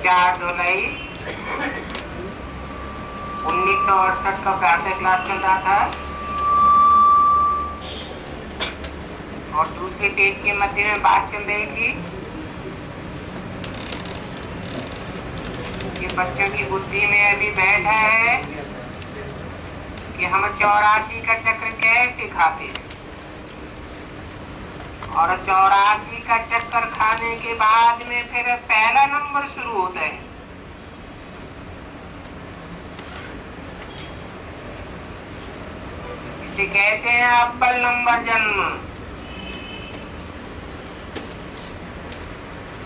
4 जुलाई 1968 का प्रातः क्लास चल रहा था और दूसरे पेज के मध्य में बात चल रही थी कि बच्चों की बुद्धि में अभी बैठा है कि हम 84 का चक्र कैसे खाते हैं और 84 का चक्कर खाने के बाद में फिर पहला नंबर शुरू होता है। इसे कहते हैं अव्वल नंबर जन्म।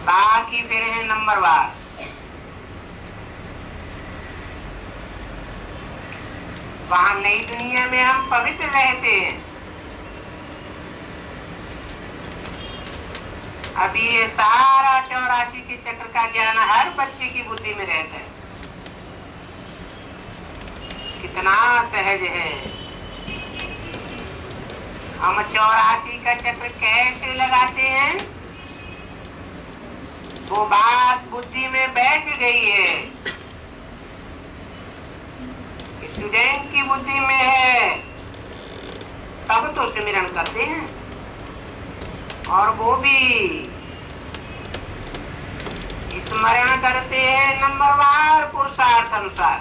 बाकी फिर है नंबरवार। वहां नई दुनिया में हम पवित्र रहते हैं। अभी ये सारा 84 के चक्र का ज्ञान हर बच्चे की बुद्धि में रहता है। कितना सहज है। हम 84 का चक्र कैसे लगाते हैं, वो बात बुद्धि में बैठ गई है। स्टूडेंट की बुद्धि में है, तब तो सुमिरन करते हैं और वो भी स्मरण करते हैं नंबरवार पुरुषार्थ अनुसार।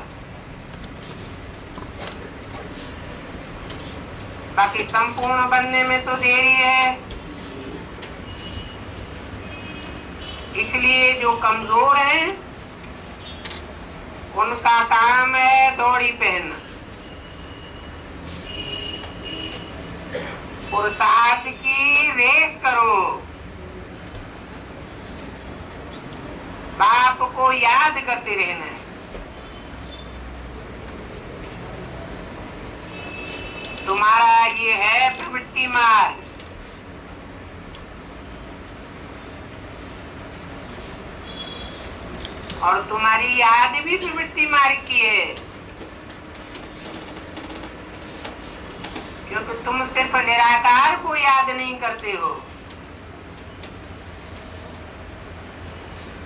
बाकी संपूर्ण बनने में तो देरी है। इसलिए जो कमजोर हैं उनका काम है दौड़ी पहनना। पुरुषार्थ की रेस करो। बाप को याद करते रहना है। तुम्हारा ये है प्रवृत्ति मार्ग। और तुम्हारी याद भी प्रवृत्ति मार्ग की है, क्योंकि तुम सिर्फ निराकार को याद नहीं करते हो,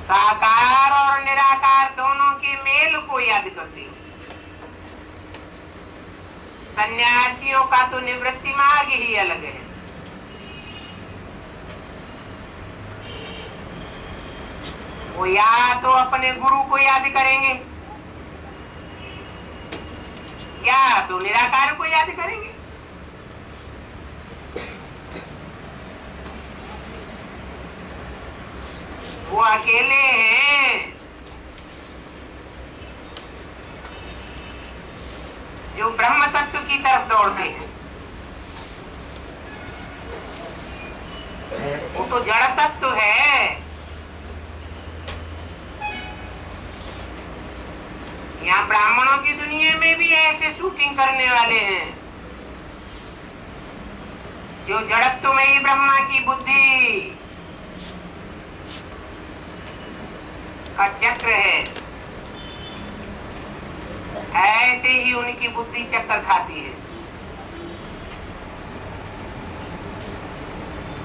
साकार और निराकार दोनों के मेल को याद करते हो। सन्यासियों का तो निवृत्ति मार्ग ही अलग है। वो या तो अपने गुरु को याद करेंगे या तो निराकार को याद करेंगे। वो अकेले हैं जो ब्रह्म तत्व की तरफ दौड़ते हैं। वो तो जड़ तत्व है। यहाँ ब्राह्मणों की दुनिया में भी ऐसे शूटिंग करने वाले हैं जो जड़त्वमयी ब्रह्मा की बुद्धि का चक्र है। ऐसे ही उनकी बुद्धि चक्कर खाती है।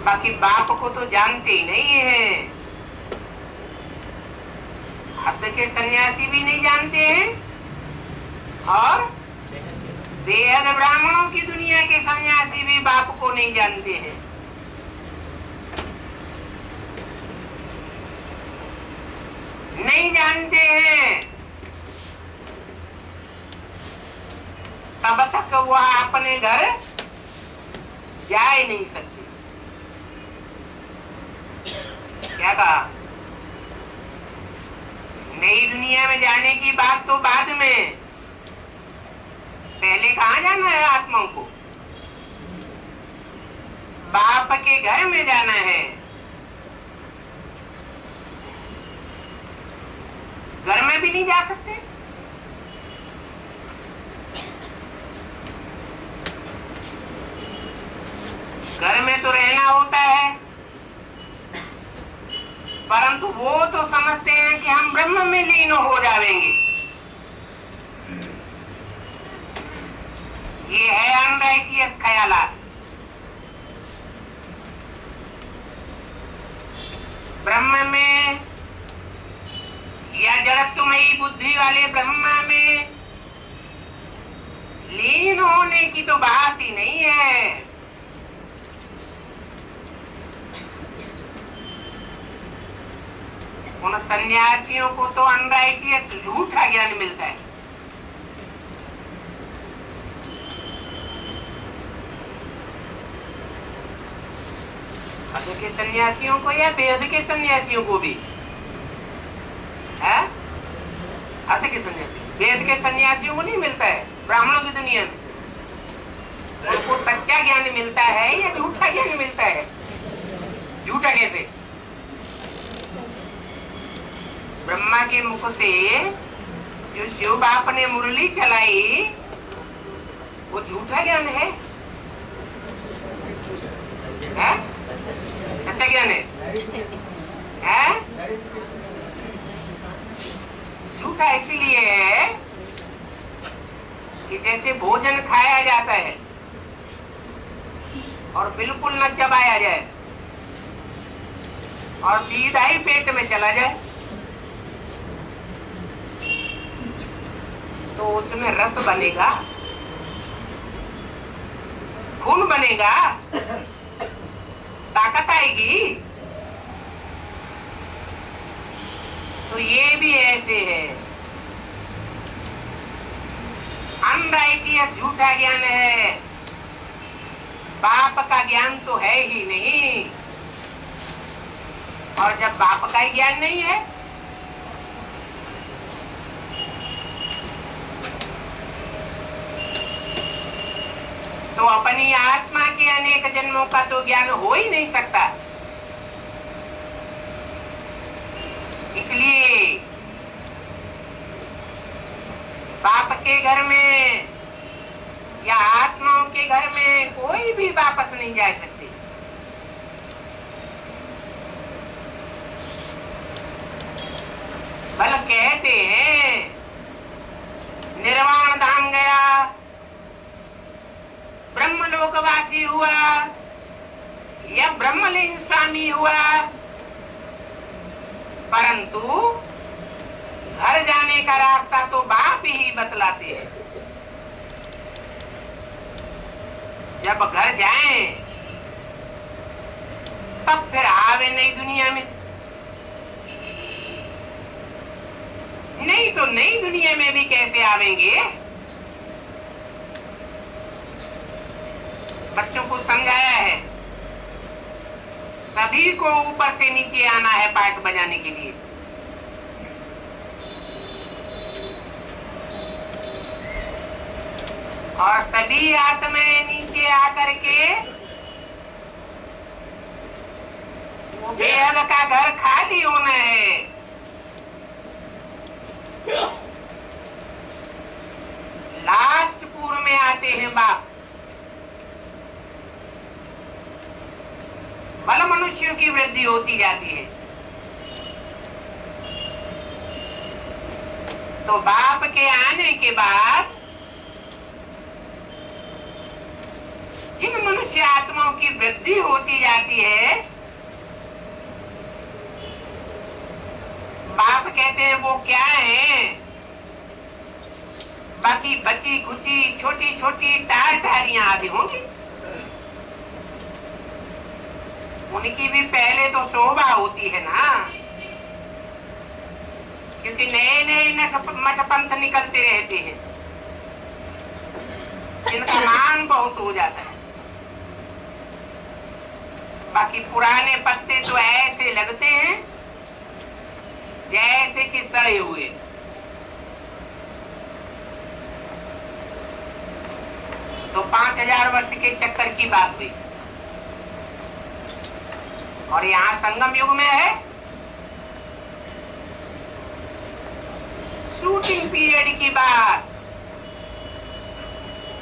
बाकी बाप को तो जानते ही नहीं है। हद के सन्यासी भी नहीं जानते हैं और बेहद ब्राह्मणों की दुनिया के सन्यासी भी बाप को नहीं जानते हैं। नहीं जानते हैं तब तक वह अपने घर जा ही नहीं सकते। क्या कहा? नई दुनिया में जाने की बात तो बाद में, पहले कहाँ जाना है आत्माओं को? बाप के घर में जाना है। घर में भी नहीं जा सकते। घर में तो रहना होता है, परंतु वो तो समझते हैं कि हम ब्रह्म में लीन हो जाएंगे। ये है अनराइटियस ख्यालात। ब्रह्म में बुद्धि वाले ब्रह्मा में लीन होने की तो बात ही नहीं है। उन सन्यासियों को तो अनराइटियस झूठा ज्ञान मिलता है। अध के सन्यासियों को या बेअध के सन्यासियों को भी है? अध के सन्यासी, वेद के सन्यासियों को नहीं मिलता है। ब्राह्मणों की दुनिया में उनको सच्चा ज्ञान मिलता है या झूठा ज्ञान मिलता है? झूठा कैसे? ब्रह्मा के मुख से जो शिव बाप ने मुरली चलाई वो झूठा ज्ञान है? सच्चा ज्ञान है? झूठा इसलिए है कि जैसे भोजन खाया जाता है और बिल्कुल न चबाया जाए और सीधा ही पेट में चला जाए तो उसमें रस बनेगा, खून बनेगा, ताकत आएगी। तो ये भी ऐसे है, अनराइटियस झूठा ज्ञान है, बाप का ज्ञान तो है ही नहीं। और जब बाप का ही ज्ञान नहीं है तो अपनी आत्मा के अनेक जन्मों का तो ज्ञान हो ही नहीं सकता। इसलिए बाप के घर में या आत्माओं के घर में कोई भी वापस नहीं जा सकती। बल कहते हैं निर्वाण धाम गया, ब्रह्मलोकवासी हुआ या ब्रह्मलीन स्वामी हुआ, परंतु घर जाने का रास्ता तो बाप ही बतलाते हैं। जब घर जाएं तब फिर आवे नई दुनिया में, नहीं तो नई दुनिया में भी कैसे आवेंगे? बच्चों को समझाया है सभी को ऊपर से नीचे आना है पार्ट बजाने के लिए। और सभी आत्माएं नीचे आकर के वो बेहद का घर खाली होना है। लास्ट पूर्व में आते हैं बाप। बल मनुष्यों की वृद्धि होती जाती है तो बाप के आने के बाद जिन मनुष्य आत्माओं की वृद्धि होती जाती है बाप कहते हैं वो क्या है? बाकी बची खुची छोटी छोटी टारियां आदि होंगी। उनकी भी पहले तो शोभा होती है ना, क्योंकि नए नए मठपंथ निकलते रहते हैं जिनका मान बहुत हो जाता है। बाकी पुराने पत्ते तो ऐसे लगते हैं जैसे कि सड़े हुए। तो 5000 वर्ष के चक्कर की बात हुई और यहाँ संगम युग में है शूटिंग पीरियड की बात।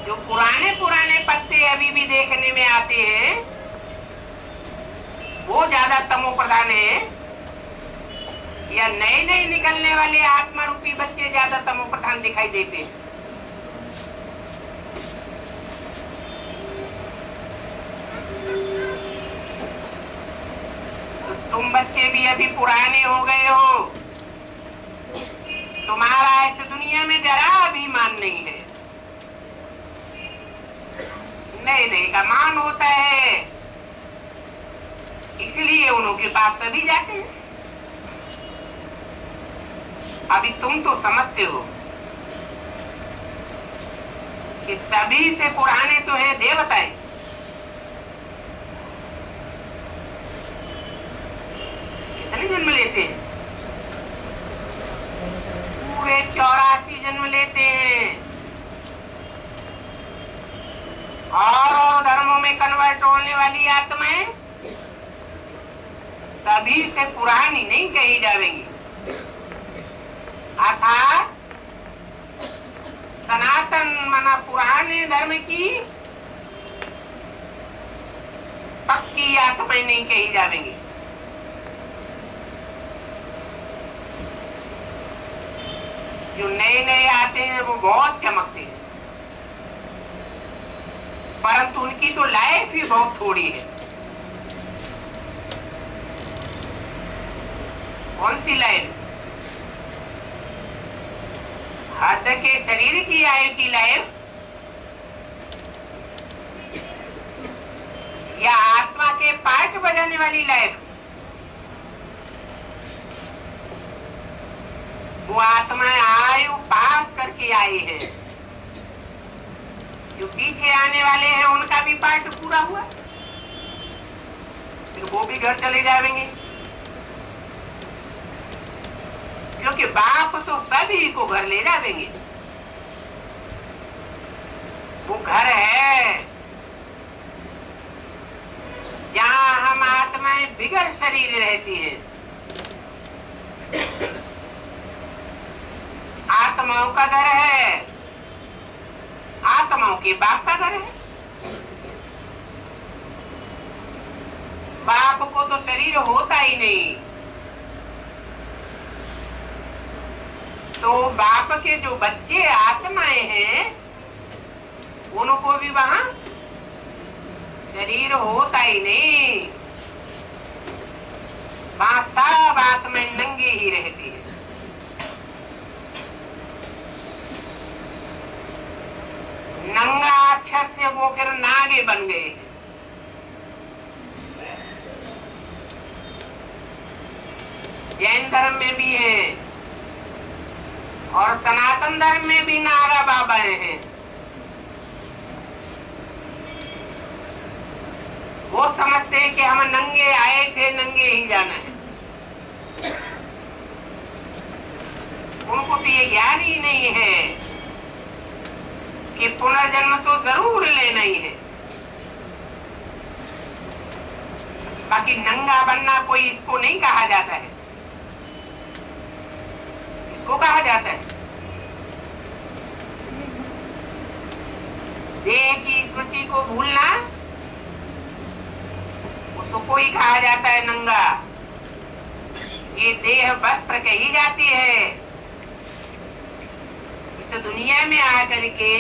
जो पुराने पुराने पत्ते अभी भी देखने में आते हैं वो ज्यादा तमो प्रधान है या नए नए निकलने वाले आत्मा रूपी बच्चे ज्यादा तमो प्रधान दिखाई देते हैं? तुम बच्चे भी अभी पुराने हो गए हो तुम्हारा इस दुनिया में जरा भी मान नहीं है। नए नए का मान होता है, इसलिए उनके पास सभी जाते हैं। अभी तुम तो समझते हो कि सभी से पुराने तो हैं देवताएं। कितने जन्म लेते हैं? पूरे 84 जन्म लेते हैं। और धर्मों में कन्वर्ट होने वाली आत्माएं सभी से पुरानी नहीं कही जाएंगी, अर्थात सनातन माना पुराने धर्म की पक्की आत्माएं नहीं कही जाएंगी। जो नए नए आते हैं वो बहुत चमकते हैं, परंतु उनकी तो लाइफ ही बहुत थोड़ी है। कौन सी लाइफ? हद के शरीर की आयु की लाइफ या आत्मा के पार्ट बजाने वाली लाइफ? वो आत्माएं आयु पास करके आई है, जो पीछे आने वाले हैं उनका भी पार्ट पूरा हुआ, फिर वो भी घर चले जाएंगे। क्योंकि बाप तो सभी को घर ले जाएंगे। वो घर है जहां हम आत्माएं बिगड़ शरीर रहती है। आत्माओं का घर है, आत्माओं के बाप का घर है। बाप को तो शरीर होता ही नहीं, तो बाप के जो बच्चे आत्माएं हैं उनको भी वहां शरीर होता ही नहीं। वहां सब आत्माएं नंगे ही रहती है। नंगा अक्षर से वो फिर नागे बन गए। जैन धर्म में भी है और सनातन धर्म में भी नागा बाबा हैं। वो समझते हैं कि हम नंगे आए थे, नंगे ही जाना है। उनको तो ये ज्ञान ही नहीं है कि पुनर्जन्म तो जरूर लेना ही है। बाकी नंगा बनना कोई इसको नहीं कहा जाता है। इसको कहा जाता है देह की स्मृति को भूलना, उसको ही कहा जाता है नंगा। ये देह वस्त्र कही जाती है। इस दुनिया में आकर के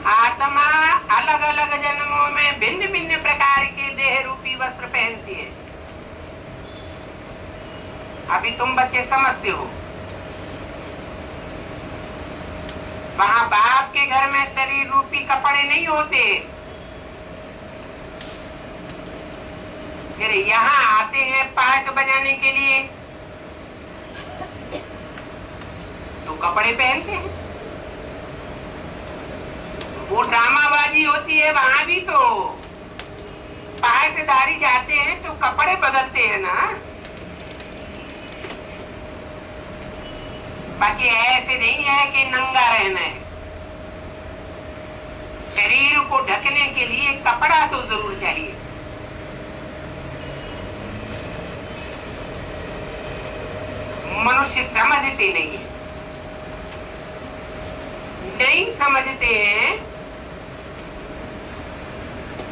आत्मा अलग अलग जन्मों में भिन्न भिन्न प्रकार के देह रूपी वस्त्र पहनती है। अभी तुम बच्चे समझते हो, वहां बाप के घर में शरीर रूपी कपड़े नहीं होते, फिर यहाँ आते हैं पार्ट बजाने के लिए तो कपड़े पहनते हैं। वो ड्रामाबाजी होती है, वहां भी तो पार्टधारी जाते हैं तो कपड़े बदलते हैं ना। बाकी ऐसे नहीं है कि नंगा रहना है। शरीर को ढकने के लिए कपड़ा तो जरूर चाहिए। मनुष्य समझते नहीं समझते हैं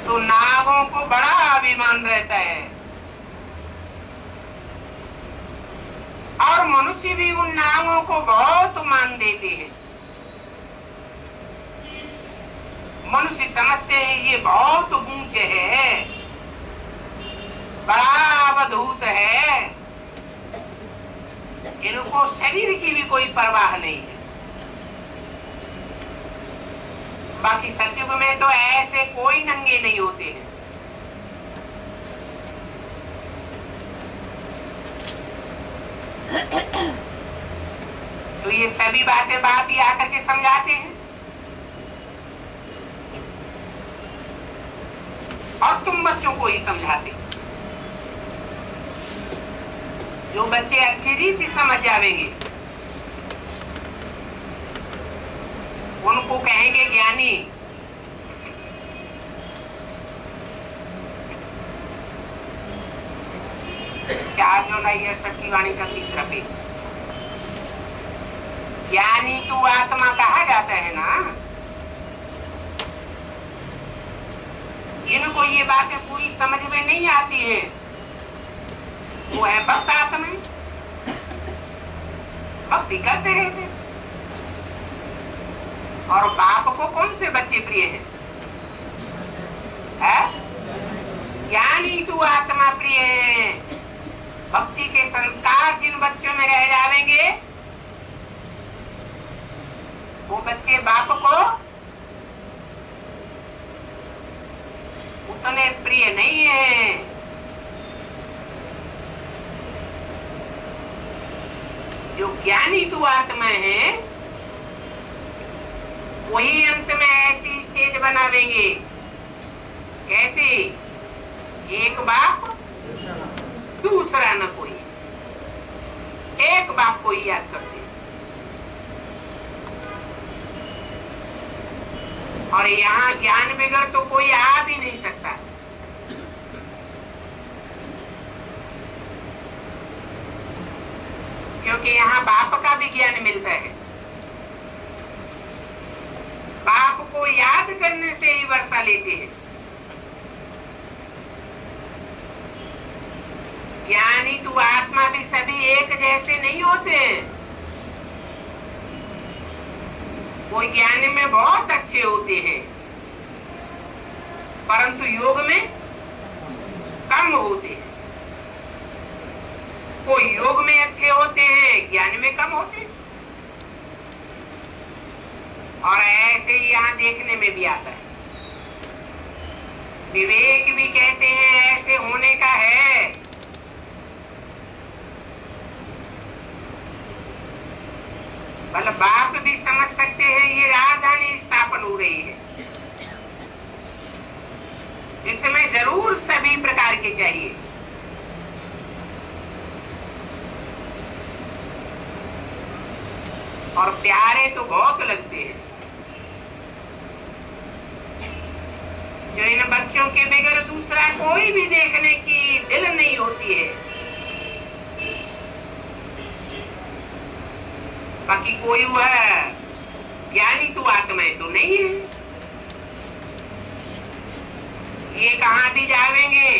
तो नागों को बड़ा अभिमान रहता है और मनुष्य भी उन नागों को बहुत मान देते हैं। मनुष्य समझते हैं ये बहुत ऊंच है, बड़ा अवधूत है, इनको शरीर की भी कोई परवाह नहीं है। बाकी सतयुग में तो ऐसे कोई नंगे नहीं होते हैं। तो ये सभी बातें बाप ही आकर के समझाते हैं और तुम बच्चों को ही समझाते। जो बच्चे अच्छी रीति समझ जाएंगे उनको कहेंगे ज्ञानी। चार जुलाई सबकी वाणी का 30 पेज। ज्ञानी तू आत्मा कहा जाता है ना, जिनको ये बातें पूरी समझ में नहीं आती है वो है भक्त आत्मा, भक्ति करते रहते। और बाप को कौन से बच्चे प्रिय हैं? ज्ञानी तू आत्मा प्रिय है। भक्ति के संस्कार जिन बच्चों में रह जाएंगे वो बच्चे बाप को उतने प्रिय नहीं है। जो ज्ञानी तू आत्मा है वही अंत में ऐसी स्टेज बना देंगे। कैसे? एक बाप दूसरा न कोई, एक बाप को ही याद करते। और यहाँ ज्ञान बगैर तो कोई आ भी नहीं सकता। क्योंकि यहाँ बाप का भी ज्ञान मिलता है। बाप को याद करने से ही वर्षा लेते हैं। ज्ञानी तू आत्मा भी सभी एक जैसे नहीं होते। कोई ज्ञान में बहुत अच्छे होते हैं परंतु योग में कम होते हैं। कोई योग में अच्छे होते हैं, ज्ञान में कम होते हैं। और ऐसे ही यहाँ देखने में भी आता है। विवेक भी कहते हैं ऐसे होने का है। मतलब बाप भी समझ सकते हैं ये राजधानी स्थापन हो रही है, इसमें जरूर सभी प्रकार के चाहिए। और प्यारे तो बहुत लगते हैं। जो इन बच्चों के बगैर दूसरा कोई भी देखने की दिल नहीं होती है। बाकी कोई वह ज्ञानी तू आत्मा तो नहीं है। ये कहां भी जाएंगे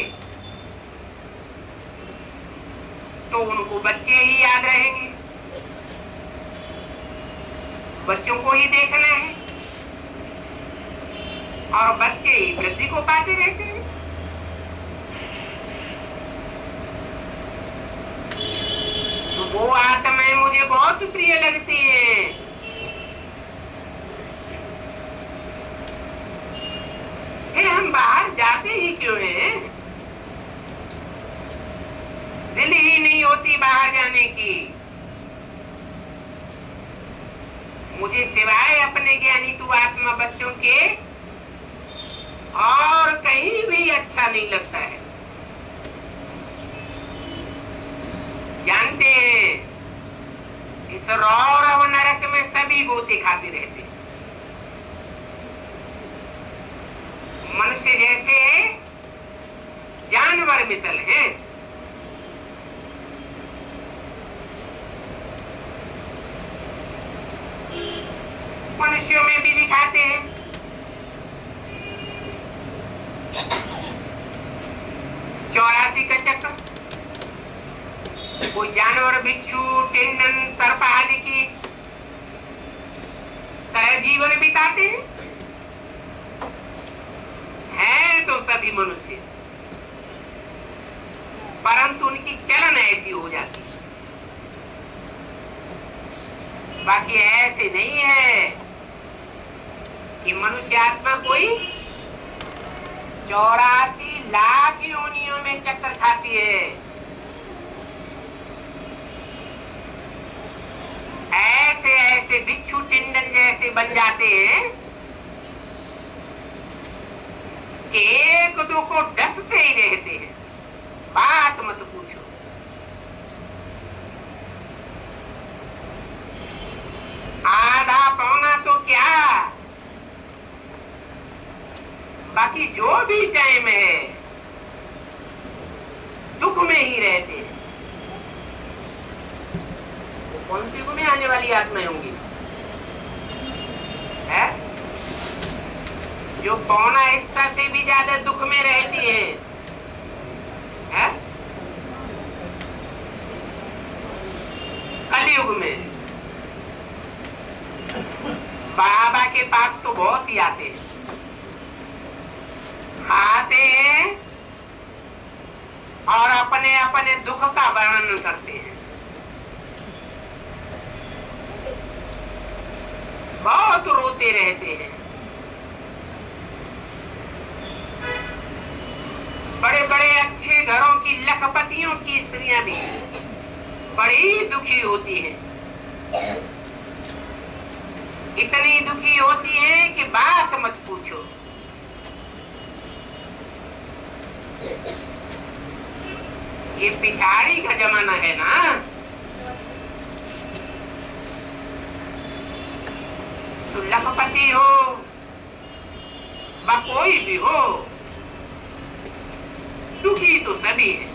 तो उनको बच्चे ही याद रहेंगे, बच्चों को ही देखना है और बच्चे ही वृद्धि को पाते रहते हैं। तो वो आत्माएं मुझे बहुत प्रिय लगती है। फिर हम बाहर जाते ही क्यों हैं? दिल ही नहीं होती बाहर जाने की। मुझे सिवाय अपने ज्ञानी तू आत्मा बच्चों के और कहीं भी अच्छा नहीं लगता है। जानते हैं इस रौरव नरक में सभी गोते खाते रहते। मनुष्य जैसे जानवर मिसल हैं। मनुष्यों में भी दिखाते हैं। चौरासी का चक्र, कोई जानवर बिच्छू टेंडन सर्प आदि की तरह जीवन बिताते हैं तो सभी मनुष्य, परंतु उनकी चलन ऐसी हो जाती बाकी ऐसे नहीं है कि मनुष्य आत्मा कोई 84 लाख योनियों में चक्कर खाती है। ऐसे ऐसे बिच्छू टिंडन जैसे बन जाते हैं कि एक दो को डसते ही रहते हैं, बात मत पूछो। आधा पौना तो क्या, बाकी जो भी टाइम है दुख में ही रहते हैं। कौन सी युग में आने वाली आत्माएं होंगी है जो पौना हिस्सा से भी ज्यादा दुख में रहती है? कलयुग में बाबा के पास तो बहुत ही आते हैं, और अपने अपने दुख का वर्णन करते हैं। बहुत रोते रहते हैं। बड़े बड़े अच्छे घरों की लखपतियों की स्त्रियां भी बड़ी दुखी होती हैं। इतनी दुखी होती हैं कि बात मत पूछो। ये पिछाड़ी का जमाना है ना, तो लखपति हो व कोई भी हो, दुखी तो सभी है।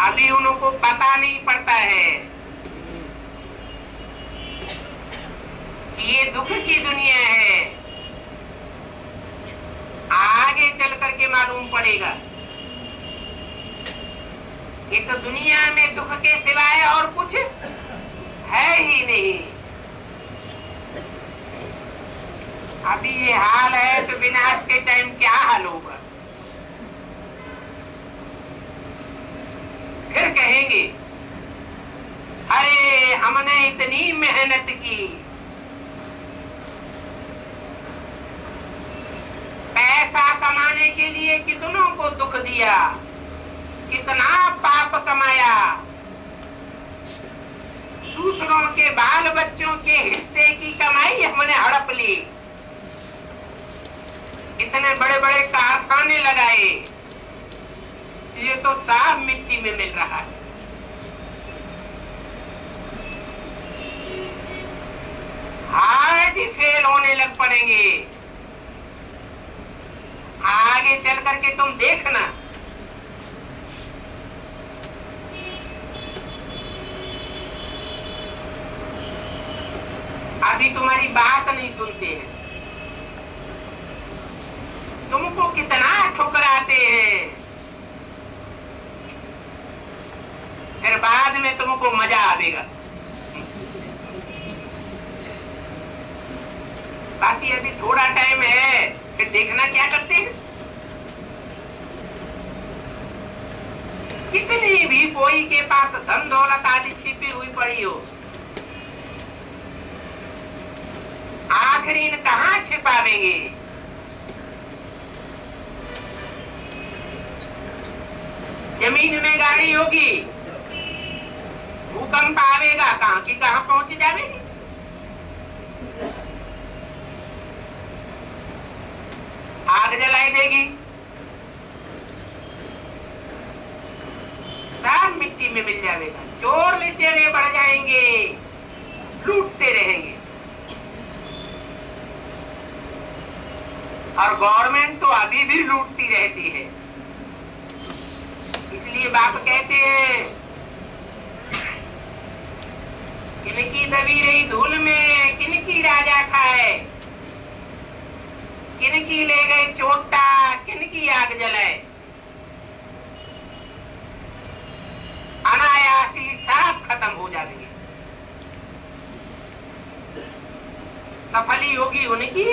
अभी उनको पता नहीं पड़ता है कि ये दुख की दुनिया है। आगे चल करके मालूम पड़ेगा इस दुनिया में दुख के सिवाय और कुछ है ही नहीं। अभी ये हाल है तो विनाश के टाइम क्या हाल होगा? फिर कहेंगे अरे हमने इतनी मेहनत की, पैसा कमाने के लिए कितनों को दुख दिया, कितना पाप कमाया, दूसरों के बाल बच्चों के हिस्से की कमाई हमने हड़प ली, इतने बड़े बड़े कारखाने लगाए, ये तो साफ मिट्टी में मिल रहा है। हार्ट फेल होने लग पड़ेंगे। आगे चल करके तुम देखना, अभी तुम्हारी बात नहीं सुनते हैं, तुमको कितना ठुकराते हैं, फिर बाद में तुमको मजा आएगा। बाकी अभी थोड़ा टाइम है, फिर देखना क्या करते हैं। कितनी भी कोई के पास धन दौलत आदि छिपी हुई पड़ी हो, आखिरी कहाँ छिपावेंगे? जमीन में गाड़ी होगी, भूकंप आवेगा, कहाँ की कहाँ पहुंच जाएगी। आग जलाई देगी, सब मिट्टी में मिल जाएगा। चोर लुटेरे बढ़ जाएंगे, लूटते रहेंगे। और गवर्नमेंट तो अभी भी लूटती रहती है। इसलिए बाप कहते हैं किनकी दबी रही धूल में किनकी राजा खाए, किनकी ले गए चोटा किनकी आग जलाए। अनायासी सब खत्म हो जाएंगे। सफली होगी उनकी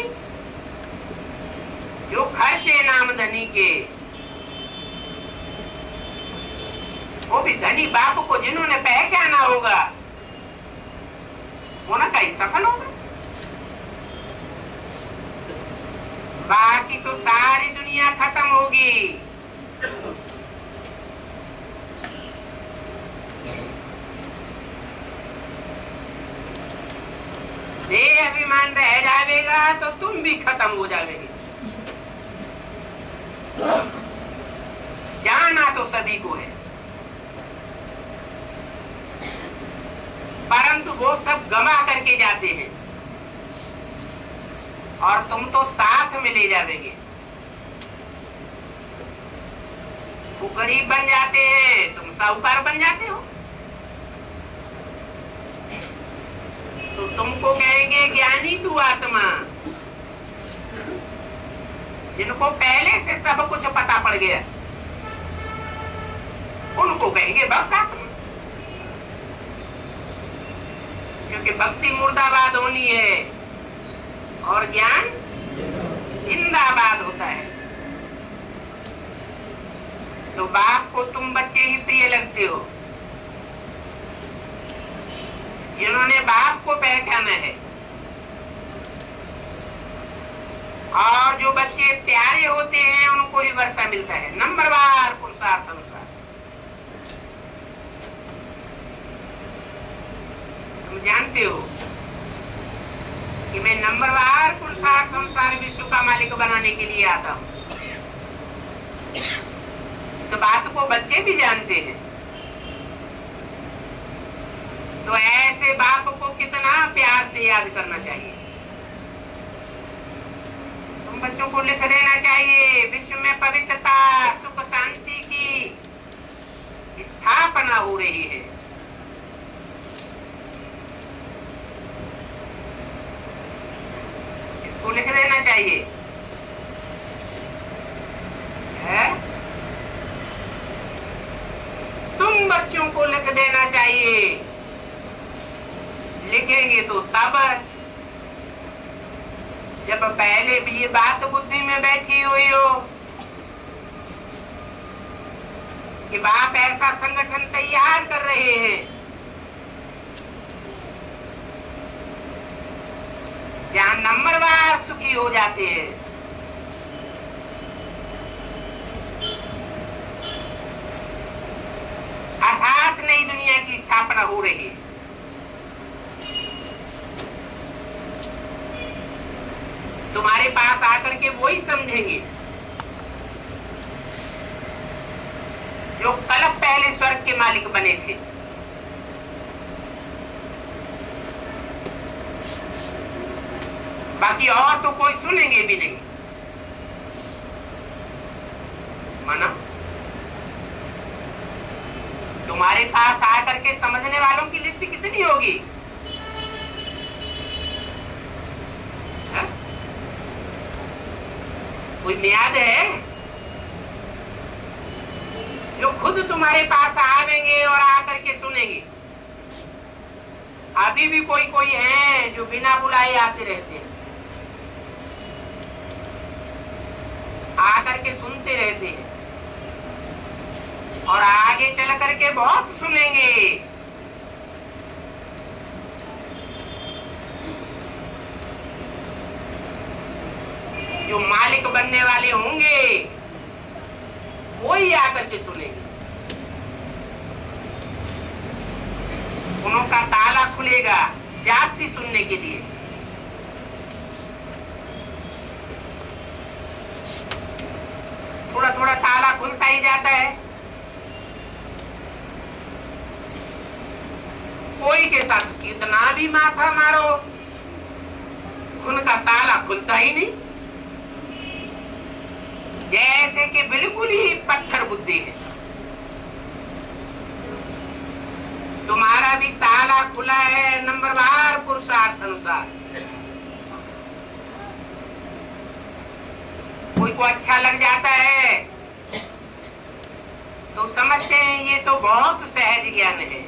जो खर्चे नामधनी के, वो भी धनी बाप को जिन्होंने पहचाना होगा भाई सफल हो गए। बाकी तो सारी दुनिया खत्म होगी। देह अभिमान रह जाएगा तो तुम भी खत्म हो जाओगे। जाना तो सभी को है, परंतु वो सब गमा करके जाते हैं और तुम तो साथ में ले जाओगे। वो गरीब बन जाते हैं, तुम साहूकार बन जाते हो। तो तुमको कहेंगे ज्ञानी तू आत्मा। जिनको पहले से सब कुछ पता पड़ गया उनको कहेंगे भक्त आत्मा, क्योंकि भक्ति मुर्दाबाद होनी है और ज्ञान जिंदाबाद होता है। तो बाप को तुम बच्चे ही प्रिय लगते हो। जिन्होंने बाप को पहचाना है और जो बच्चे प्यारे होते हैं उनको ही वर्षा मिलता है नंबरवार पुरुषार्थ अनुसार। तुम जानते हो कि मैं नंबरवार पुरुषार्थ अनुसार विश्व का मालिक बनाने के लिए आता हूं। इस बात को बच्चे भी जानते हैं। तो ऐसे बाप को कितना प्यार से याद करना चाहिए। तुम बच्चों को लिख देना चाहिए विश्व में पवित्रता सुख शांति की स्थापना हो रही है। इसको लिख देना चाहिए है? तुम बच्चों को लिख देना चाहिए। लिखेंगे तो तब जब पहले भी ये बात बुद्धि में बैठी हुई हो कि बाप ऐसा संगठन तैयार कर रहे हैं जहां नंबरवार सुखी हो जाते हैं। अर्थात नई दुनिया की स्थापना हो रही है। तुम्हारे पास आकर के वही समझेंगे जो कल पहले स्वर्ग के मालिक बने थे। बाकी और तो कोई सुनेंगे भी नहीं। माना तुम्हारे पास आकर के समझने वालों की लिस्ट कितनी होगी? कोई मियाद है? जो खुद तुम्हारे पास आवेंगे और आकर के सुनेंगे। अभी भी कोई कोई है जो बिना बुलाए आते रहते हैं, आकर के सुनते रहते हैं और आगे चल करके बहुत सुनेंगे। जो मालिक बनने वाले होंगे वही आकर के सुनेंगे। उनका ताला खुलेगा जास्ती सुनने के लिए। थोड़ा थोड़ा ताला खुलता ही जाता है। कोई के साथ कितना भी माथा मारो उनका ताला खुलता ही नहीं। जैसे कि बिल्कुल ही पत्थर बुद्धि है। तुम्हारा भी ताला खुला है नंबरवार पुरुषार्थ अनुसार। कोई को अच्छा लग जाता है तो समझते हैं ये तो बहुत सहज ज्ञान है।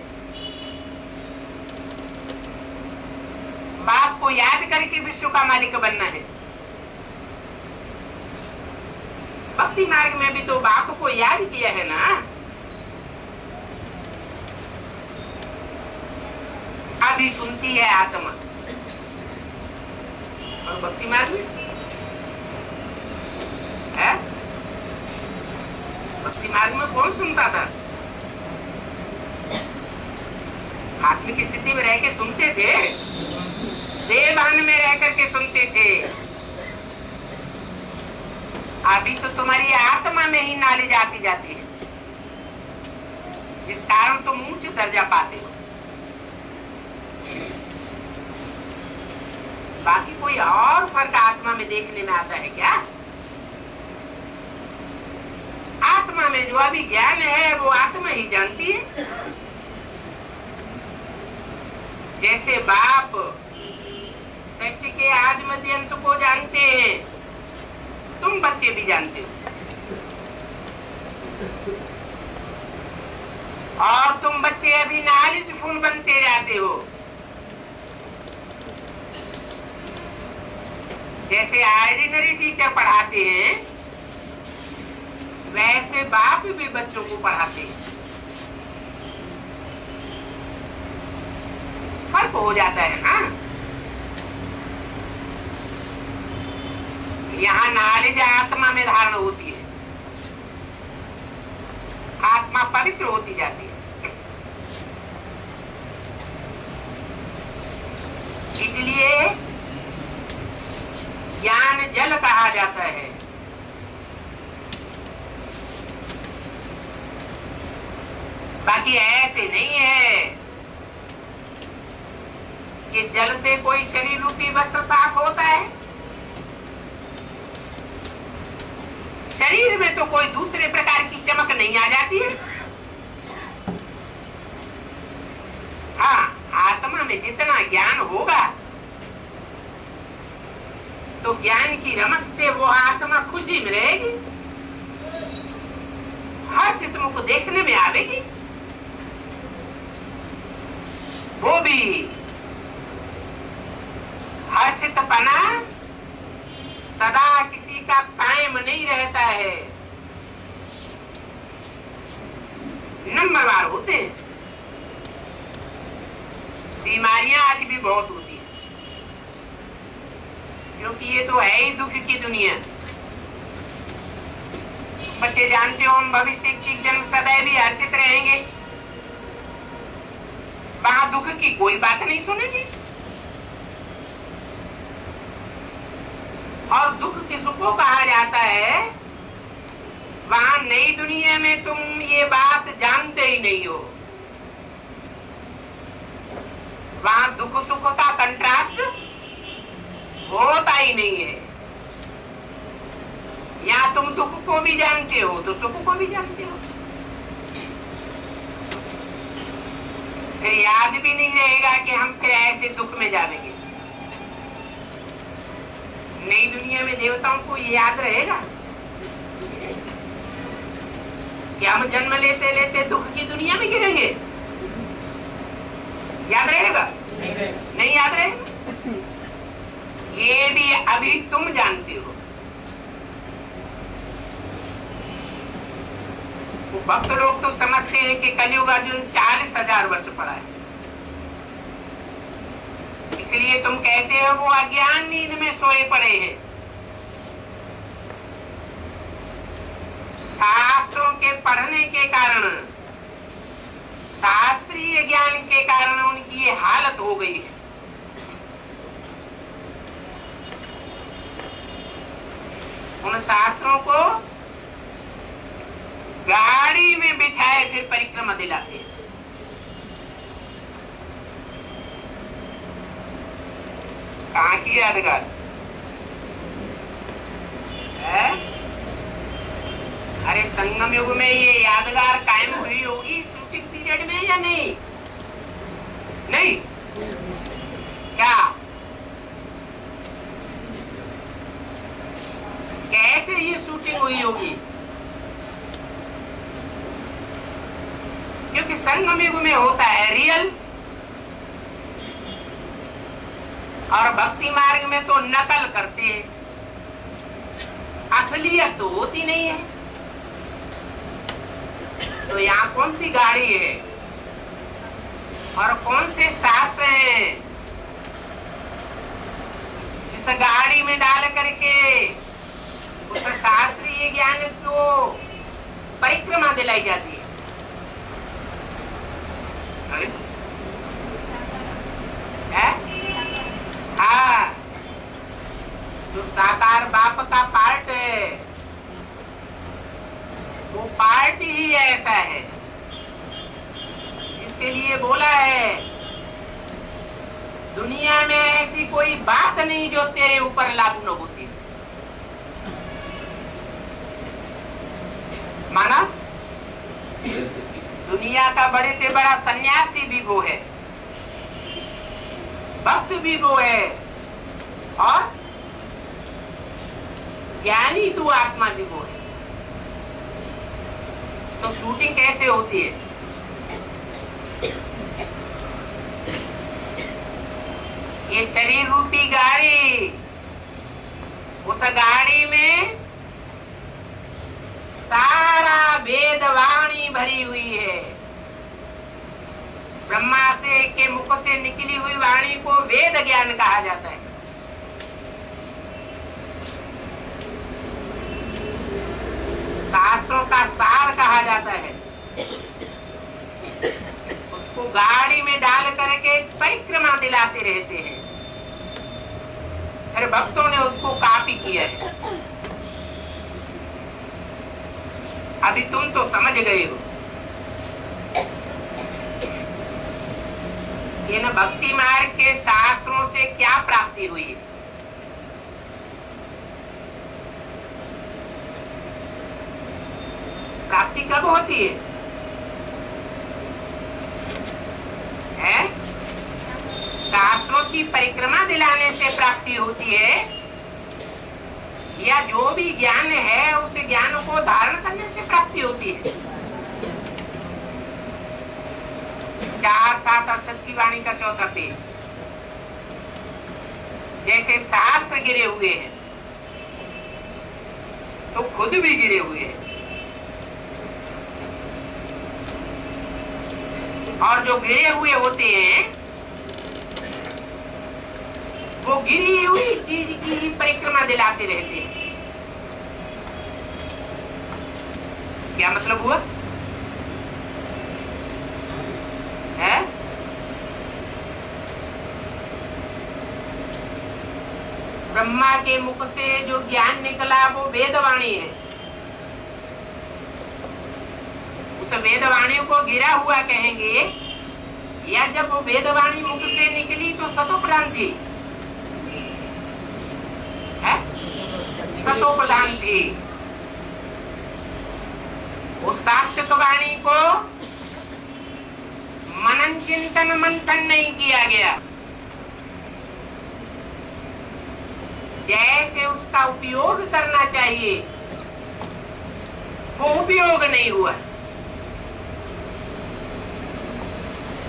बाप को याद करके विश्व का मालिक बनना है। भक्ति मार्ग में भी तो बाप को याद किया है ना। अभी सुनती है आत्मा। और भक्ति मार्ग में है? भक्ति मार्ग में कौन सुनता था? आत्मिक स्थिति में रह के सुनते थे, देवान में रह करके सुनते थे। अभी तो तुम्हारी आत्मा में ही नॉलेज आती जाती है, जिस कारण तुम ऊंच दर्जा पाते हो। बाकी कोई और फर्क आत्मा में देखने में आता है क्या? आत्मा में जो अभी ज्ञान है वो आत्मा ही जानती है। जैसे बाप सत्य के आदि मध्य अंत को जानते हैं, तुम बच्चे भी जानते हो, और तुम बच्चे अभी नॉलेजफुल बनते जाते हो। जैसे ऑर्डिनरी टीचर पढ़ाते हैं, वैसे बाप भी बच्चों को पढ़ाते हैं। फर्क हो जाता है ना। यहाँ नॉलेज आत्मा में धारण होती है, आत्मा पवित्र होती जाती है। इसलिए ज्ञान जल कहा जाता है। बाकी ऐसे नहीं है कि जल से कोई शरीर रूपी वस्त्र साफ होता है। शरीर में तो कोई दूसरे प्रकार की चमक नहीं आ जाती है। हाँ, आत्मा में जितना ज्ञान होगा तो ज्ञान की रमक से वो आत्मा खुशी में रहेगी, हर्षित मुख देखने में आवेगी। वो भी हर्षितपना सदा किसी का कायम नहीं रहता है, नंबरवार होते हैं। बीमारियां आज भी बहुत होती हैं, क्योंकि ये तो है ही दुख की दुनिया। बच्चे जानते हो, हम भविष्य की जन्म सदैव भी हर्षित रहेंगे, वहां दुख की कोई बात नहीं सुनेंगे। और दुख किसको कहा जाता है? वहां नई दुनिया में तुम ये बात जानते ही नहीं हो। वहां दुख सुख का कंट्रास्ट होता ही नहीं है। या तुम दुख को भी जानते हो तो सुख को भी जानते हो, फिर याद भी नहीं रहेगा कि हम फिर ऐसे दुख में जाएंगे। नई दुनिया में देवताओं को ये याद रहेगा कि हम जन्म लेते लेते दुख की दुनिया में गिरेंगे? याद रहेगा? नहीं याद रहेगा। ये भी अभी तुम जानते हो। वो भक्त लोग तो समझते हैं कि कलयुग अर्जुन 40,000 वर्ष पड़ा है, इसलिए तुम कहते हो वो अज्ञान नींद में सोए पड़े हैं। शास्त्रों के पढ़ने के कारण, शास्त्रीय ज्ञान के कारण उनकी ये हालत हो गई है। उन शास्त्रों को गाड़ी में बिठाए फिर परिक्रमा दिलाते हैं। कहाँ की यादगार है? अरे संगम युग में ये यादगार कायम हुई होगी शूटिंग पीरियड में या नहीं? नहीं क्या? कैसे ये शूटिंग हुई होगी? क्योंकि संगम युग में होता है रियल, और भक्ति मार्ग में तो नकल करते हैं, असलियत तो होती नहीं है। तो यहाँ कौन सी गाड़ी है और कौन से शास्त्र हैं उस गाड़ी में डाल करके उस शास्त्रीय ज्ञान को परिक्रमा दिलाई जाती है। हाँ, जो साकार बाप का पार्ट है वो पार्ट ही ऐसा है जिसके लिए बोला है दुनिया में ऐसी कोई बात नहीं जो तेरे ऊपर लागू न होती। माना दुनिया का बड़े से बड़ा सन्यासी भी वो है, भक्त भी वो है, और ज्ञानी तू आत्मा भी वो है। तो शूटिंग कैसे होती है? ये शरीर रूपी गाड़ी, उस गाड़ी में सारा वेद वाणी भरी हुई है। ब्रह्मा से के मुख से निकली हुई वाणी को वेद ज्ञान कहा जाता है। शास्त्रों का सार कहा जाता है। उसको गाड़ी में डाल करके परिक्रमा दिलाते रहते हैं। फिर भक्तों ने उसको कॉपी किया है। अभी तुम तो समझ गए हो ये न भक्ति मार्ग के शास्त्रों से क्या प्राप्ति हुई है। प्राप्ति कब होती है? शास्त्रों की परिक्रमा दिलाने से प्राप्ति होती है, या जो भी ज्ञान है उस ज्ञान को धारण करने से प्राप्ति होती है। 4:7 की वाणी का 4था पेज। जैसे शास्त्र गिरे हुए हैं तो खुद भी गिरे हुए हैं, और जो गिरे हुए होते हैं वो गिरी हुई चीज की परिक्रमा दिलाते रहते हैं। क्या मतलब हुआ है? ब्रह्मा के मुख से जो ज्ञान निकला वो वेदवाणी है। उस वेदवाणी को गिरा हुआ कहेंगे, या जब वो वेदवाणी मुख से निकली तो सतो प्रधान थी, सतो प्रधान थी। उस सात्विक वाणी को मनन चिंतन मंथन नहीं किया गया, जैसे उसका उपयोग करना चाहिए वो उपयोग नहीं हुआ,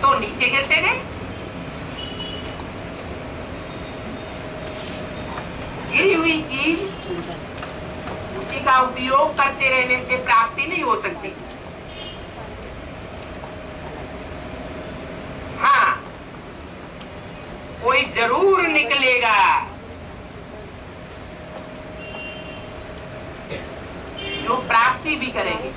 तो नीचे गिरते गए। गिरी हुई चीज उसी का उपयोग करते रहने से प्राप्ति नहीं हो सकती। हाँ, कोई जरूर निकलेगा जो प्राप्ति भी करेंगे।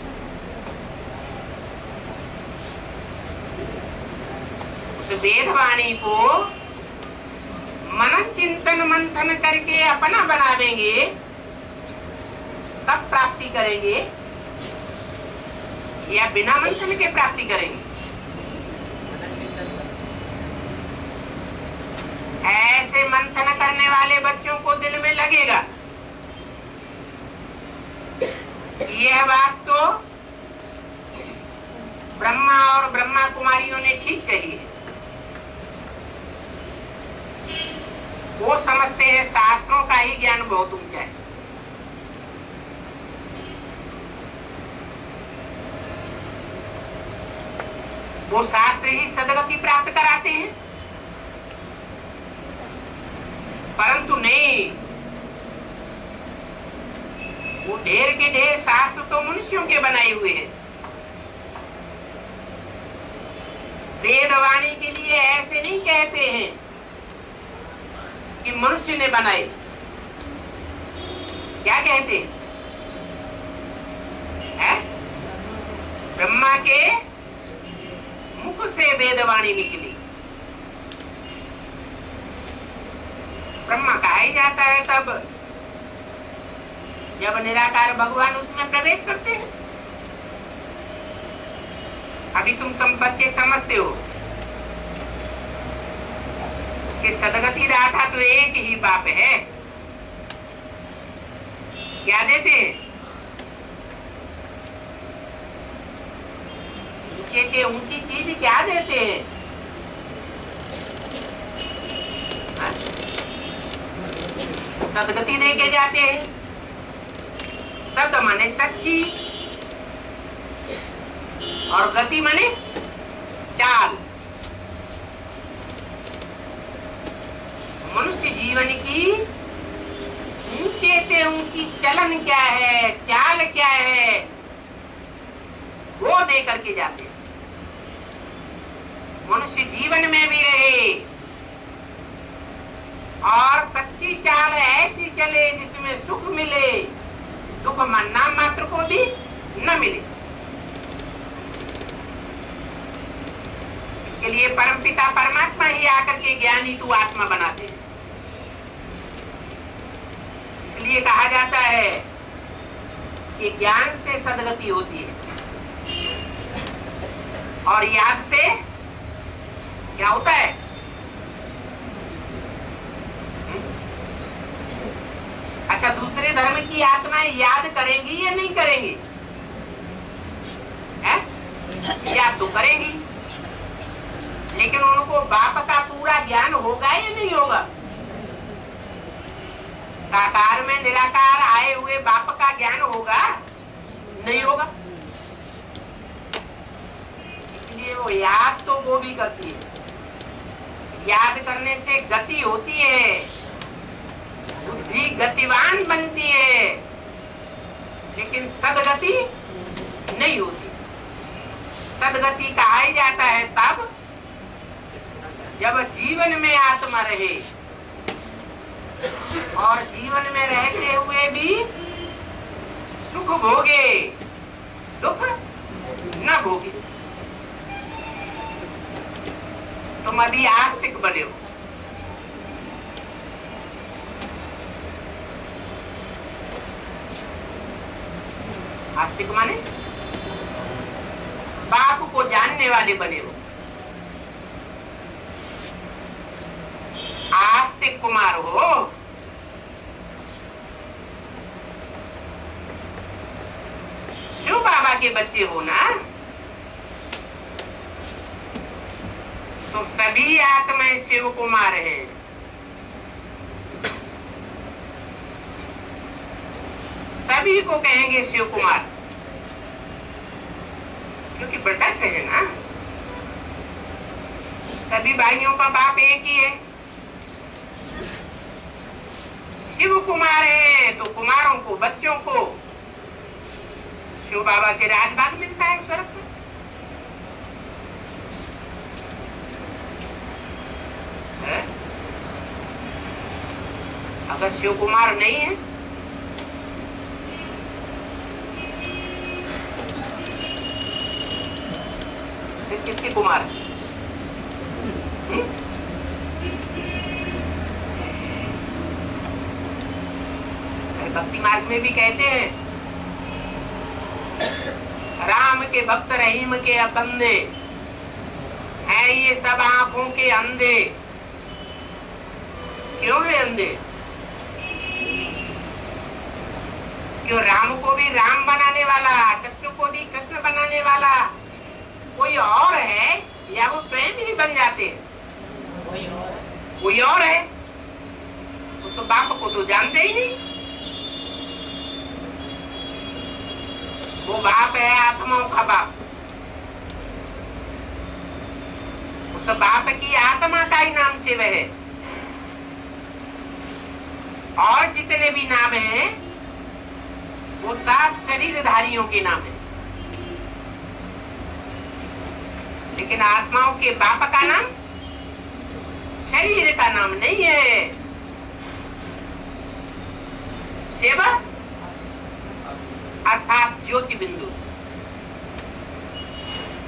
उस वेदवाणी को मनन चिंतन मंथन करके अपना बनावेंगे तब प्राप्ति करेंगे, या बिना मंथन के प्राप्ति करेंगे। ऐसे मंथन करने वाले बच्चों को दिल में लगेगा यह बात तो ब्रह्मा और ब्रह्मा कुमारियों ने ठीक कही है। वो समझते हैं शास्त्रों का ही ज्ञान बहुत ऊंचा है। वो शास्त्र ही सदगति प्राप्त कराते हैं, परंतु नहीं, वो ढेर के ढेर शास्त्र तो मनुष्यों के बनाए हुए हैं। वेदवाणी के लिए ऐसे नहीं कहते हैं कि मनुष्य ने बनाए। क्या कहते हैं? ब्रह्मा के मुख से वेदवाणी निकली। ब्रह्मा कहा ही जाता है तब जब निराकार भगवान उसमें प्रवेश करते हैं। अभी तुम सब बच्चे समझते हो कि सदगति दाता तो एक ही बाप है। क्या देते हैं? ऊंचे के ऊंची चीज क्या देते हैं? सदगति दे के जाते हैं। सद माने सच्ची और गति माने चाल। मनुष्य जीवन की ऊंचे से ऊंची चलन क्या है, चाल क्या है, वो दे करके जाते हैं। मनुष्य जीवन में भी रहे और सच्ची चाल ऐसी चले जिसमें सुख मिले, दुख नाम मात्र को भी न मिले। इसके लिए परमपिता परमात्मा ही आकर के ज्ञानी तू आत्मा बनाते हैं। इसलिए कहा जाता है कि ज्ञान से सदगति होती है और याद से क्या होता है? अच्छा, दूसरे धर्म की आत्माएं याद करेंगी या नहीं करेंगी? याद तो करेंगी, लेकिन उनको बाप का पूरा ज्ञान होगा या नहीं होगा? साकार में निराकार आए हुए बाप का ज्ञान होगा? नहीं होगा। इसलिए वो याद तो वो भी करती है। याद करने से गति होती है, बुद्धि गतिवान बनती है, लेकिन सदगति नहीं होती। सदगति कहा ही जाता है तब जब जीवन में आत्मा रहे और जीवन में रहते हुए भी सुख भोगे, दुख न भोगे। तुम अभी आस्तिक बने हो। आस्तिक माने बाप को जानने वाले बने हो। आस्तिक कुमार हो। शिव बाबा के बच्चे हो ना, तो सभी आत्माएं शिव कुमार हैं। सभी को कहेंगे शिव कुमार, क्योंकि ब्रदर्स है ना। सभी भाइयों का बाप एक ही है। शिव कुमार है तो कुमारों को, बच्चों को शिव बाबा से राजभाग मिलता है स्वर्ग का। अगर शिव कुमार नहीं है फिर किसके कुमार? भक्ति मार्ग में भी कहते हैं, राम के भक्त रहीम के अपंदे हैं ये सब आंखों के अंधे। क्यों है अंधे? क्यों? राम को भी राम बनाने वाला, कृष्ण को भी कृष्ण बनाने वाला कोई और है, या वो स्वयं ही बन जाते हैं? कोई और है। उस बाप को तो जानते ही नहीं। वो बाप है आत्माओं का बाप। उस बाप की आत्मा का ही नाम शिव है। और जितने भी नाम हैं वो सब शरीरधारियों के नाम है, लेकिन आत्माओं के बाप का नाम शरीर का नाम नहीं है। शिव अर्थात ज्योति बिंदु,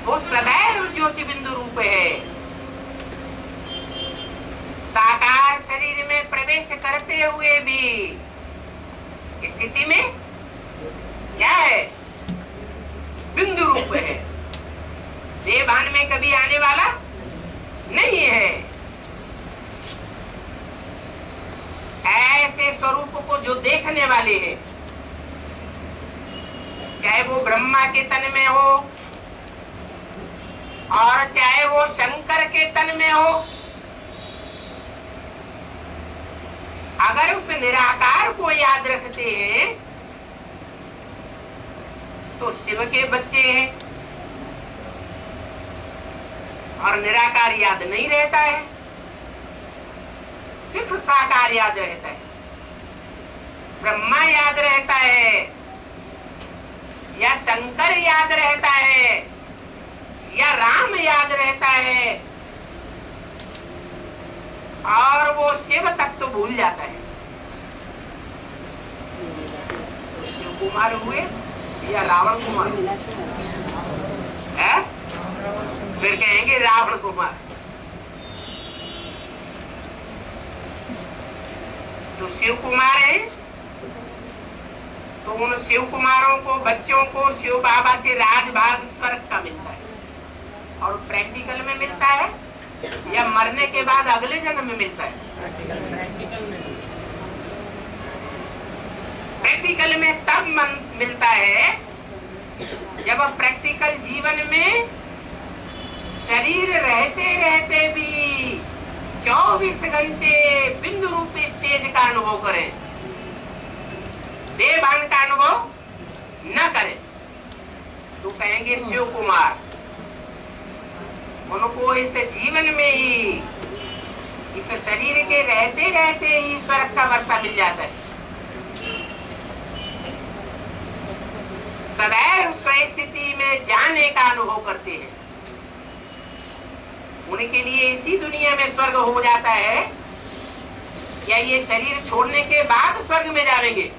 वो सदैव ज्योति बिंदु रूप है। साकार शरीर में प्रवेश करते हुए भी स्थिति में क्या है? बिंदु रूप है। देवान में कभी आने वाला नहीं है। ऐसे स्वरूप को जो देखने वाले हैं, चाहे वो ब्रह्मा के तन में हो और चाहे वो शंकर के तन में हो, अगर उस निराकार को याद रखते हैं तो शिव के बच्चे हैं, और निराकार याद नहीं रहता है, सिर्फ साकार याद रहता है। ब्रह्मा याद रहता है या शंकर याद रहता है या राम याद रहता है, और वो शिव तक तो भूल जाता है। तो शिव कुमार हुए या रावण कुमार है? फिर कहेंगे रावण कुमार। तो शिव कुमार है, तो उन शिव कुमारों को, बच्चों को शिव बाबा से राजभाग स्वर्ग का मिलता है। और प्रैक्टिकल में मिलता है या मरने के बाद अगले जन्म में मिलता है? प्रैक्टिकल में तब मिलता है जब प्रैक्टिकल जीवन में शरीर रहते रहते भी 24 घंटे बिंदु रूपी तेज का अनुभव करें, देवान का अनुभव न करें, तो कहेंगे शिव कुमार। उनको इस जीवन में ही, इस शरीर के रहते रहते ही स्वर्ग का वर्षा मिल जाता है। सदैव स्वस्थिति में जाने का अनुभव करते हैं। उनके लिए इसी दुनिया में स्वर्ग हो जाता है या ये शरीर छोड़ने के बाद स्वर्ग में जाएंगे?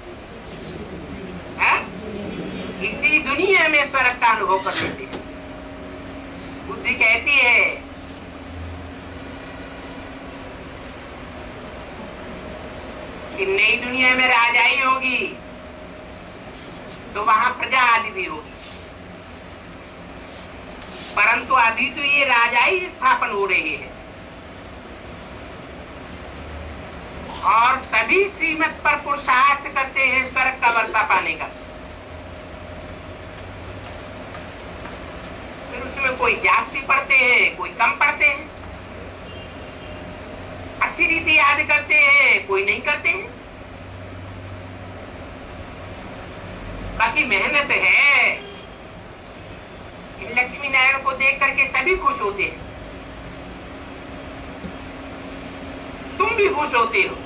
इसी दुनिया में स्वर्ग का अनुभव कर लेते हैं। बुद्धि कहती है कि नई दुनिया में राजाई होगी तो वहां प्रजा आदि भी होगी, परंतु अभी तो ये राजाई स्थापन हो रही है और सभी श्रीमत पर पुरुषार्थ करते हैं स्वर्ग का वर्षा पाने का। फिर उसमें कोई जास्ती पढ़ते हैं, कोई कम पढ़ते हैं, अच्छी रीति याद करते हैं, कोई नहीं करते हैं। बाकी मेहनत है। लक्ष्मी नारायण को देख करके सभी खुश होते हैं, तुम भी खुश होते हो,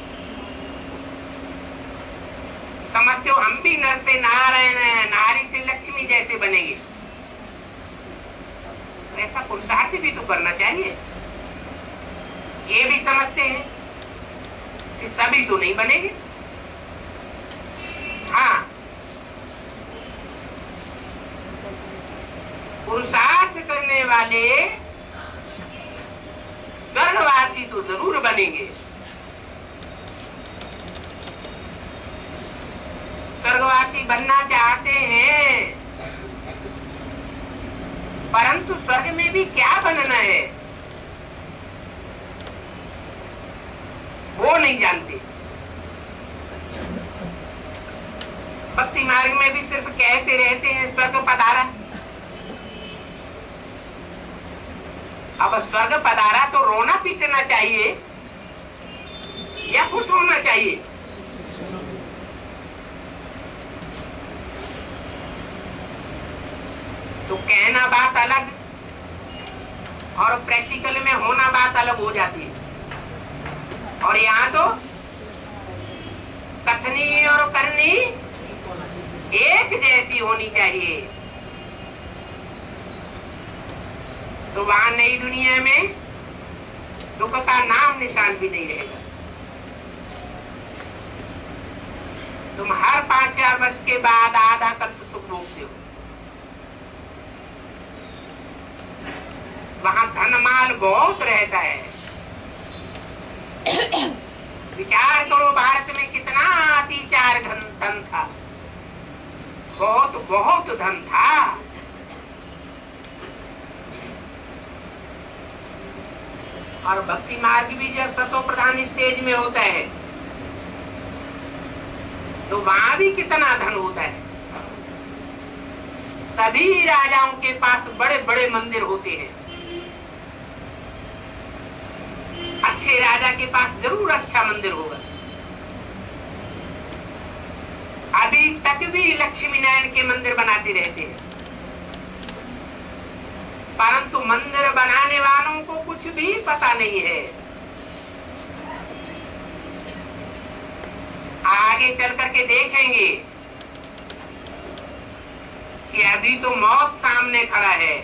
समझते हो हम भी नर से नारायण, नारी से लक्ष्मी जैसे बनेंगे। ऐसा पुरुषार्थ भी तो करना चाहिए। ये भी समझते हैं कि सभी तो नहीं बनेंगे। हाँ, पुरुषार्थ करने वाले स्वर्गवासी तो जरूर बनेंगे। स्वर्गवासी बनना चाहते हैं, परंतु स्वर्ग में भी क्या बनना है वो नहीं जानते। भक्ति मार्ग में भी सिर्फ कहते रहते हैं स्वर्ग पधारा। अब स्वर्ग पधारा तो रोना पीटना चाहिए या खुश होना चाहिए? तो कहना बात अलग और प्रैक्टिकल में होना बात अलग हो जाती है। और यहाँ तो कथनी और करनी एक जैसी होनी चाहिए। तो वहां नई दुनिया में दुख का नाम निशान भी नहीं रहेगा। तुम हर 5000 वर्ष के बाद आधा कल्प सुख भोगते हो। वहां धनमाल बहुत रहता है। विचार करो भारत में कितना अतिचार धन था, बहुत बहुत धन था। और भक्ति मार्ग भी जब सतो प्रधान स्टेज में होता है तो वहां भी कितना धन होता है। सभी राजाओं के पास बड़े बड़े मंदिर होते हैं। अच्छे राजा के पास जरूर अच्छा मंदिर होगा। अभी तक भी लक्ष्मी नारायण के मंदिर बनाते रहते हैं, परंतु मंदिर बनाने वालों को कुछ भी पता नहीं है। आगे चल करके देखेंगे कि अभी तो मौत सामने खड़ा है।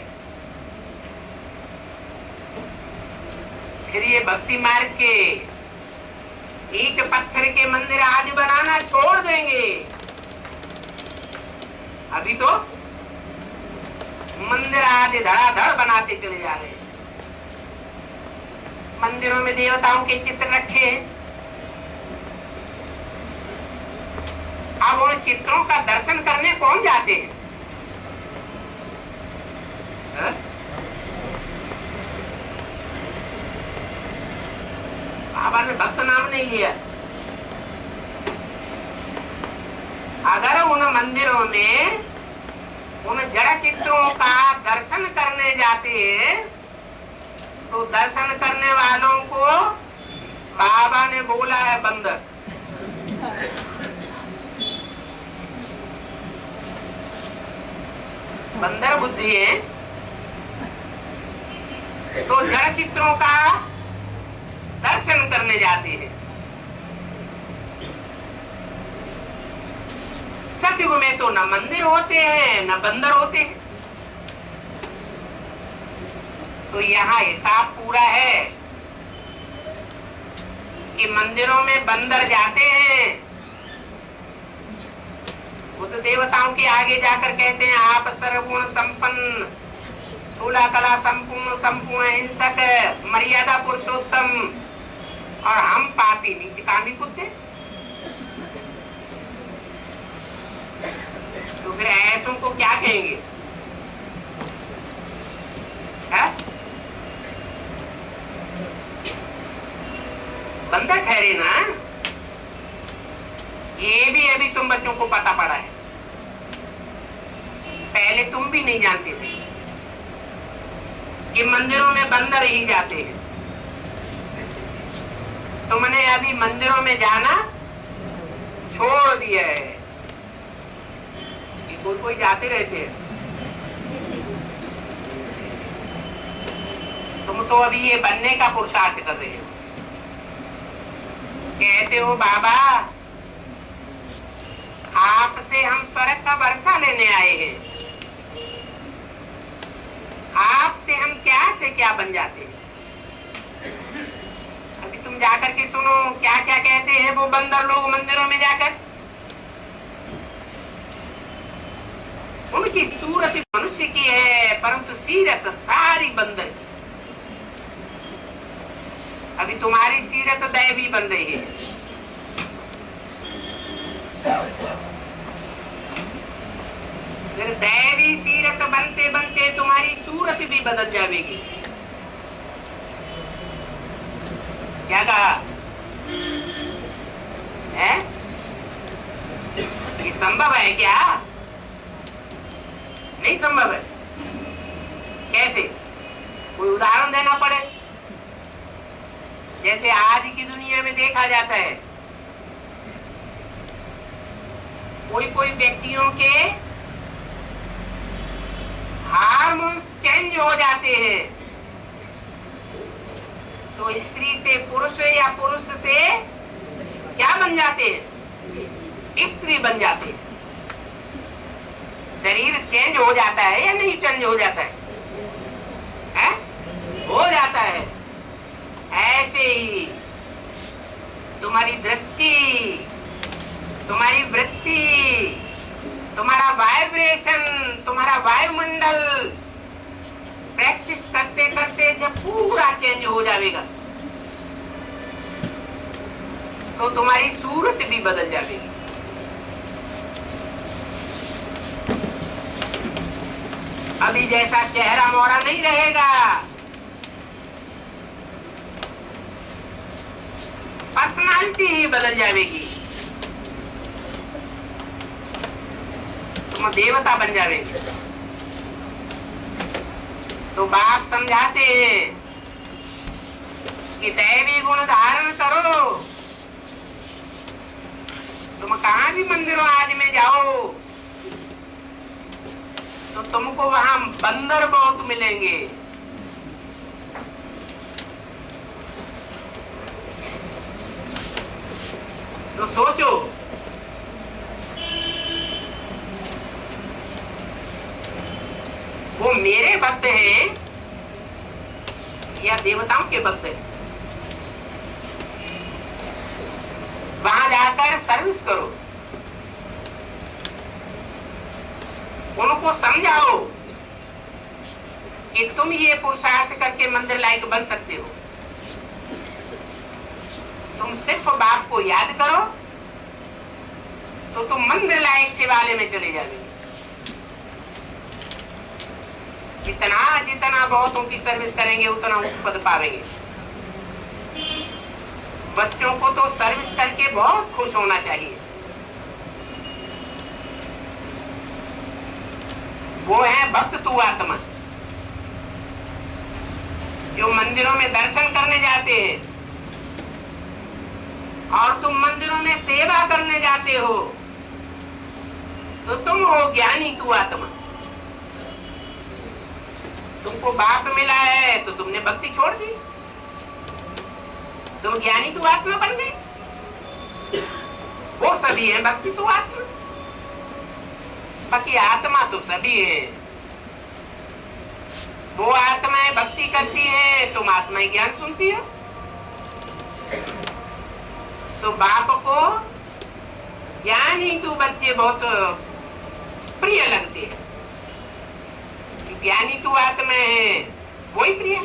फिर ये भक्ति मार्ग के ईंट पत्थर के मंदिर आदि बनाना छोड़ देंगे। अभी तो मंदिर आदि धड़ाधड़ बनाते चले जा रहे हैं। मंदिरों में देवताओं के चित्र रखे हैं। अब उन चित्रों का दर्शन करने कौन जाते हैं? बाबा ने भक्त नाम नहीं लिया। अगर उन मंदिरों में उन जड़ चित्रों का दर्शन करने जाते हैं तो दर्शन करने वालों को बाबा ने बोला है बंदर। बंदर बुद्धि है। तो जड़ चित्रों का दर्शन करने जाते हैं। सतयुग में तो न मंदिर होते हैं न बंदर होते हैं। तो यहाँ हिसाब पूरा है कि मंदिरों में बंदर जाते हैं। वो तो देवताओं के आगे जाकर कहते हैं आप सर्वगुण संपन्न, स्थूला कला संपूर्ण, संपूर्ण हिंसक, मर्यादा पुरुषोत्तम, और हम पापी नीचकामी कुत्ते। तो फिर ऐसों को क्या कहेंगे? है? बंदर ठहरे ना। ये भी अभी तुम बच्चों को पता पड़ा है। पहले तुम भी नहीं जानते थे कि मंदिरों में बंदर ही जाते हैं। तुमने अभी मंदिरों में जाना छोड़ दिया है। कोई कोई जाते रहते हैं। तुम तो अभी ये बनने का पुरुषार्थ कर रहे हो। कहते हो बाबा आपसे हम स्वर्ग का वर्षा लेने आए हैं। आपसे हम क्या से क्या बन जाते हैं। अभी तुम जाकर के सुनो क्या क्या कहते हैं वो बंदर लोग मंदिरों में जाकर। उनकी सूरत मनुष्य की है परंतु सीरत सारी बंदर की। अभी तुम्हारी सीरत दैवी बन रही है। फिर दैवी सीरत बनते बनते तुम्हारी सूरत भी बदल जाएगी। क्या कहा है? ये संभव है क्या? नहीं संभव है। कैसे? कोई उदाहरण देना पड़े। जैसे आज की दुनिया में देखा जाता है कोई कोई व्यक्तियों के हार्मोन्स चेंज हो जाते हैं। तो स्त्री से पुरुष या पुरुष से क्या बन जाते हैं? स्त्री बन जाते हैं। शरीर चेंज हो जाता है या नहीं चेंज हो जाता है? हो जाता है। ऐसे ही तुम्हारी दृष्टि तुम्हारी वृत्ति, तुम्हारा वाइब्रेशन, तुम्हारा वायुमंडल प्रैक्टिस करते करते जब पूरा चेंज हो जाएगा तो तुम्हारी सूरत भी बदल जाएगी। अभी जैसा चेहरा मोड़ा नहीं रहेगा, पर्सनालिटी ही बदल जाएगी, तुम देवता बन जाएंगे। तो बाप समझाते हैं कि दैवी गुण धारण करो। तुम कहाँ भी मंदिरों आदि में जाओ तो तुमको वहां बंदर बहुत मिलेंगे। तो सोचो, वो मेरे भक्त हैं या देवताओं के भक्त हैं? वहां जाकर सर्विस करो, उनको समझाओ कि तुम ये पुरुषार्थ करके मंदिर लायक बन सकते हो। तुम सिर्फ बाप को याद करो तो तुम मंदिर लायक शिवालय में चले जाओगे। जितना जितना बहुतों की सर्विस करेंगे उतना उच्च पद पावेंगे। बच्चों को तो सर्विस करके बहुत खुश होना चाहिए। वो है भक्त तू आत्मा, जो मंदिरों में दर्शन करने जाते हैं और तुम मंदिरों में सेवा करने जाते हो तो तुम हो ज्ञानी तू आत्मा। तुमको बाप मिला है तो तुमने भक्ति छोड़ दी, तुम ज्ञानी तू आत्मा बन गए। वो सभी है भक्ति तू आत्मा, बाकी आत्मा तो सभी है। वो आत्माएं भक्ति करती है, तुम आत्माएं ज्ञान सुनती है। तो बाप को ज्ञानी तू बच्चे बहुत प्रिय लगते हैं। ज्ञानी तू आत्मा है वही प्रिय,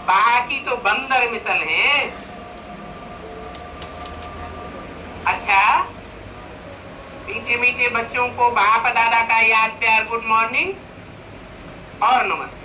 बाकी तो बंदर मिसल है। अच्छा, मीठे मीठे बच्चों को बाप दादा का याद प्यार गुड मॉर्निंग और नमस्ते।